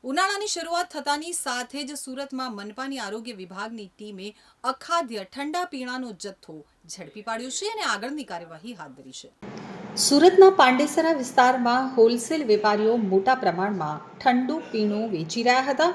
ઉનાળાની શરૂઆત થતાની સાથે જ સુરતમાં મનપાની આરોગ્ય વિભાગની ટીમે અખાદ્ય ઠંડા પીણાનો જથ્થો ઝડપી પાડ્યો છે અને આગળની કાર્યવાહી હાથ ધરી છે। સુરતના પાંડેસરા વિસ્તારમાં હોલસેલ વેપારીઓ મોટા પ્રમાણમાં ઠંડુ પીણું વેચી રહ્યા હતા।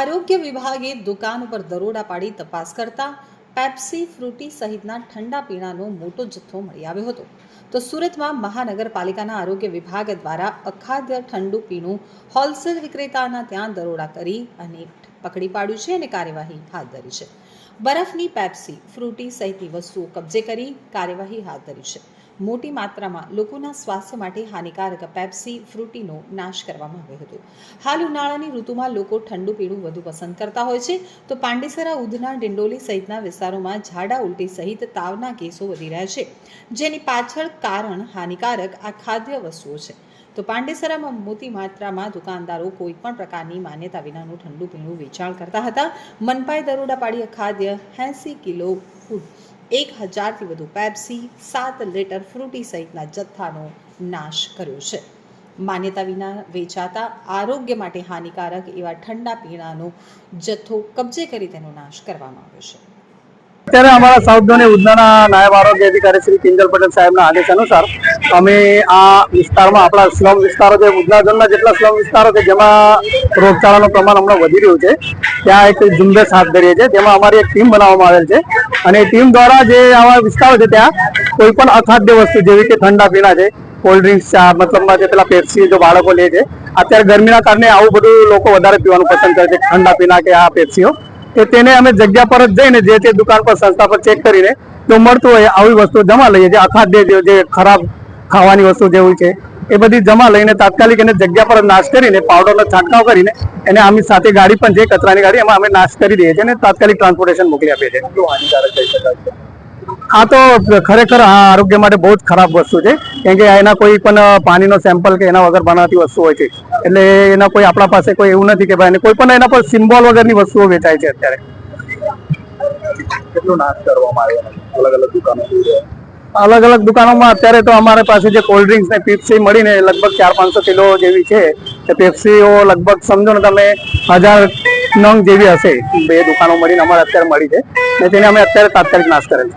આરોગ્ય વિભાગે દુકાન ઉપર દરોડા પાડી તપાસ કરતા પેપ્સી, ફ્રૂટી સહિતના ઠંડા પીણાનો મોટો જથ્થો મળી આવ્યો હતો। તો સુરતમાં મહાનગરપાલિકાના આરોગ્ય વિભાગ દ્વારા અખાદ્ય ઠંડુ પીણું હોલસેલ વિક્રેતાના ત્યાં દરોડા કરી અને પકડી પાડ્યું છે અને કાર્યવાહી હાથ ધરી છે। બરફની પેપ્સી, ફ્રૂટી સહિતની વસ્તુઓ કબજે કરી કાર્યવાહી હાથ ધરી છે। મોટી માત્રામાં લોકોના સ્વાસ્થ્ય માટે હાનિકારક પેપ્સી, ફ્રૂટીનો નાશ કરવામાં આવ્યો હતો। હાલ ઉનાળાની ઋતુમાં લોકો ઠંડુ પીણું વધુ પસંદ કરતા હોય છે, તો પાંડેસરા, ઉધના, ડિંડોલી સહિતના વિસ્તારોમાં ઝાડા ઉલટી સહિત તાવના કેસો વધી રહ્યા છે, જેની પાછળ કારણ હાનિકારક આ ખાદ્ય વસ્તુઓ છે। તો પાંડેસરામાં મોટી માત્રામાં દુકાનદારો કોઈ પણ પ્રકારની માન્યતા વિનાનું ઠંડુ પીણું વેચાણ કરતા હતા। મનપાએ દરોડા પાડી ખાદ્ય 80 કિલો ફૂડ, 1000થી વધુ પેપ્સી, 7 લીટર ફ્રૂટી સહિતના જથ્થાનો નાશ કર્યો છે। માન્યતા વિના વેચાતા આરોગ્ય માટે હાનિકારક એવા ઠંડા પીણાનો જથ્થો કબજે કરી તેનો નાશ કરવામાં આવ્યો છે। અત્યારે અમારા સાઉથ ઝોન ઉધનાના નાયબ આરોગ્ય અધિકારી શ્રી કિંજલ પટેલ સાહેબના આદેશ અનુસાર અમે આ વિસ્તારમાં આપણા સ્લમ વિસ્તારો છે, ઉધના ઝોનના જેટલા સ્લમ વિસ્તારો છે જેમાં રોગચાળાનું પ્રમાણ હમણાં વધી રહ્યું છે, ત્યાં એક ઝુંબેશ હાથ ધરીએ છીએ, જેમાં અમારી એક ટીમ બનાવવામાં આવેલ છે અને ટીમ દ્વારા જે આવા વિસ્તારો છે ત્યાં કોઈ પણ અખાદ્ય વસ્તુ જેવી કે ઠંડા પીણા છે, કોલ્ડ ડ્રિંક્સ છે, મતલબમાં જે પેલા પેપ્સી જો બાળકો લે છે, અત્યારે ગરમીના કારણે આવું બધું લોકો વધારે પીવાનું પસંદ કરે છે, ઠંડા પીણા કે આ પેપ્સીઓ, કે તેને અમે જગ્યા પર જ જઈને જે તે દુકાન પર સંસ્થા પર ચેક કરીને જો મળતું હોય આવી વસ્તુ જમા લઈએ છીએ। અખાદ્ય જે ખરાબ ખાવાની વસ્તુ જેવી છે એ બધી જમા લઈને તાત્કાલિક એને જગ્યા પર નાશ કરીને પાવડરનો છંટકાવ કરીને એને આમની સાથે ગાડી પણ છે, કચરાની ગાડી, એમાં અમે નાશ કરી દઈએ છીએ અને તાત્કાલિક ટ્રાન્સપોર્ટેશન મોકલી આપીએ છીએ। આ તો ખરેખર આ આરોગ્ય માટે બહુ જ ખરાબ વસ્તુ છે, કેમ કે એના કોઈ પણ પાણીનો સેમ્પલ કે એના વગર બનાવતી વસ્તુ હોય છે, એટલે એના કોઈ આપણા પાસે કોઈ એવું નથી કે ભાઈ કોઈ પણ એના પર સિમ્બોલ વગરની વસ્તુઓ વેચાય છે। અત્યારે કેટલો નાશ કરવામાં આવ્યો અલગ અલગ દુકાનોમાં? અત્યારે તો અમારી પાસે જે કોલ્ડ ડ્રિંક્સ ને પેપ્સી મળીને લગભગ 400-500 કિલો જેવી છે, પેપ્સીઓ લગભગ સમજો ને તમે 1000 નંગ જેવી હશે, બે દુકાનો મળીને અમારે અત્યારે મળી છે ને તેને અમે અત્યારે તાત્કાલિક નાશ કરેલ છે।